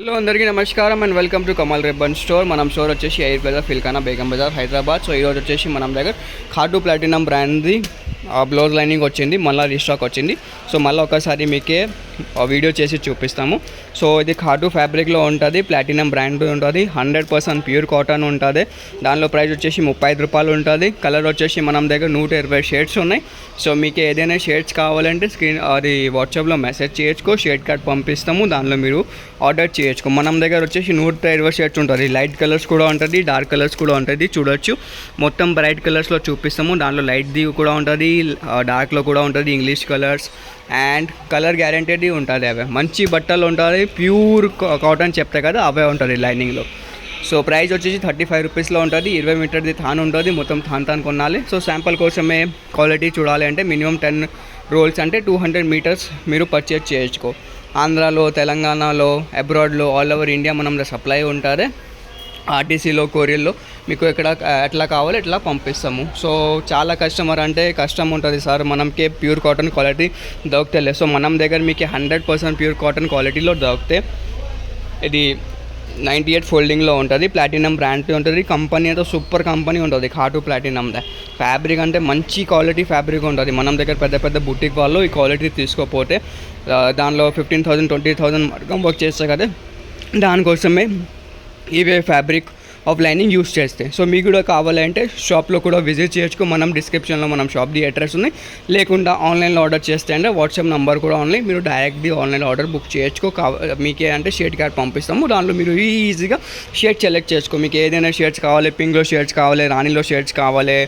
Hello అందరికీ నమస్కారం and welcome to Kamal ribbon store. మనం స్టోర్ వచ్చేసి ఎయిర్ ప్లజా ఫిల్కానా బేగం బజార్ హైదరాబాద్. సో ఈరోజు వచ్చేసి మనం దగ్గర ఖాటు ప్లాటినం బ్రాండ్ది బ్లౌజ్ లైనింగ్ వచ్చింది, మళ్ళీ రీస్టాక్ వచ్చింది. సో మళ్ళీ ఒకసారి మీకే వీడియో చేసి చూపిస్తాము. సో ఇది ఖాటు ఫ్యాబ్రిక్లో ఉంటుంది, ప్లాటినం బ్రాండ్ ఉంటుంది, 100% ప్యూర్ కాటన్ ఉంటుంది. దానిలో ప్రైస్ వచ్చేసి 35 రూపాయలు ఉంటుంది. కలర్ వచ్చేసి మనం దగ్గర 120 షేడ్స్ ఉన్నాయి. సో మీకు ఏదైనా షేడ్స్ కావాలంటే అది వాట్సాప్లో మెసేజ్ చేయొచ్చుకో, షేడ్ కార్డ్ పంపిస్తాము, దానిలో మీరు ఆర్డర్ చేయొచ్చు. మనం దగ్గర వచ్చేసి 120 షేడ్స్ ఉంటుంది. లైట్ కలర్స్ కూడా ఉంటుంది, డార్క్ కలర్స్ కూడా ఉంటుంది. చూడొచ్చు, మొత్తం బ్రైట్ కలర్స్లో చూపిస్తాము. దానిలో లైట్ది కూడా ఉంటుంది, డార్క్లో కూడా ఉంటుంది, English colours and colour guarantee ఉంటుంది. అవే మంచి బట్టలు ఉంటుంది, ప్యూర్ కాటన్ చెప్తాయి కదా, అవే ఉంటుంది లైనింగ్లో. సో ప్రైస్ వచ్చేసి 35 రూపీస్లో ఉంటుంది. 20 మీటర్ది థాన్ ఉంటుంది, మొత్తం థాన్ కొనాలి. సో శాంపుల్ కోసమే క్వాలిటీ చూడాలి అంటే మినిమం 10 రోల్స్ అంటే 200 మీటర్స్ మీరు పర్చేజ్ చేయొచ్చుకో. ఆంధ్రాలో, తెలంగాణలో, అబ్రాడ్లో, ఆల్ ఓవర్ ఇండియా మనం సప్లై ఉంటుంది. ఆర్టీసీలో, కొరియర్లో మీకు ఎట్లా కావాలో ఎట్లా పంపిస్తాము. సో చాలా కస్టమర్ అంటే కష్టం ఉంటుంది సార్, మనకే ప్యూర్ కాటన్ క్వాలిటీ దొరుకుతలేదు. సో మనం దగ్గర మీకు 100% ప్యూర్ కాటన్ క్వాలిటీలో దొరికితే ఇది 98 ఫోల్డింగ్లో ఉంటుంది, ప్లాటినం బ్రాండ్ ఉంటుంది. కంపెనీ అయితే సూపర్ కంపెనీ ఉంటుంది ఖాటు ప్లాటినందే. ఫ్యాబ్రిక్ అంటే మంచి క్వాలిటీ ఫ్యాబ్రిక్ ఉంటుంది. మనం దగ్గర పెద్ద పెద్ద బుటిక్ వాళ్ళు ఈ క్వాలిటీ తీసుకోకపోతే దానిలో 15,000 20,000 మార్గం వర్క్ చేస్తారు కదా, దానికోసమే ఇవే ఫ్యాబ్రిక్ ఆఫ్ లైనింగ్ యూస్ చేస్తే. సో మీకు కూడా కావాలంటే షాప్లో కూడా విజిట్ చేయొచ్చు. మనం డిస్క్రిప్షన్లో మనం షాప్ది అడ్రస్ ఉంది. లేకుండా ఆన్లైన్లో ఆర్డర్ చేస్తే అంటే వాట్సాప్ నెంబర్ కూడా ఉంది, మీరు డైరెక్ట్లీ ఆన్లైన్ ఆర్డర్ బుక్ చేయొచ్చు. మీకే అంటే షేడ్ కార్డ్ పంపిస్తాము, దాంట్లో మీరు ఈజీగా షేడ్ సెలెక్ట్ చేసుకో. మీకు ఏదైనా షేడ్స్ కావాలి, పింక్లో షేడ్స్ కావాలి, రాణిలో షేడ్స్ కావాలి,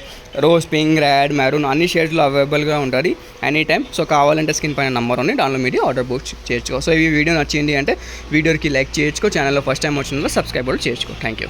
రోజ్ పింక్, రెడ్, మెరూన్ అన్ని షేడ్స్లో అవైలబుల్గా ఉంటుంది ఎనీ టైం. సో కావాలంటే స్క్రీన్ పైన నెంబర్ ఉంది, దాంట్లో మీరు ఆర్డర్ బుక్ చేయొచ్చు. సో ఈ వీడియో నచ్చింది అంటే వీడియోకి లైక్ చేయొచ్చు, ఛానల్లో ఫస్ట్ టైం వచ్చిన సబ్స్క్రైబ్ కూడా చేయొచ్చు. Thank you.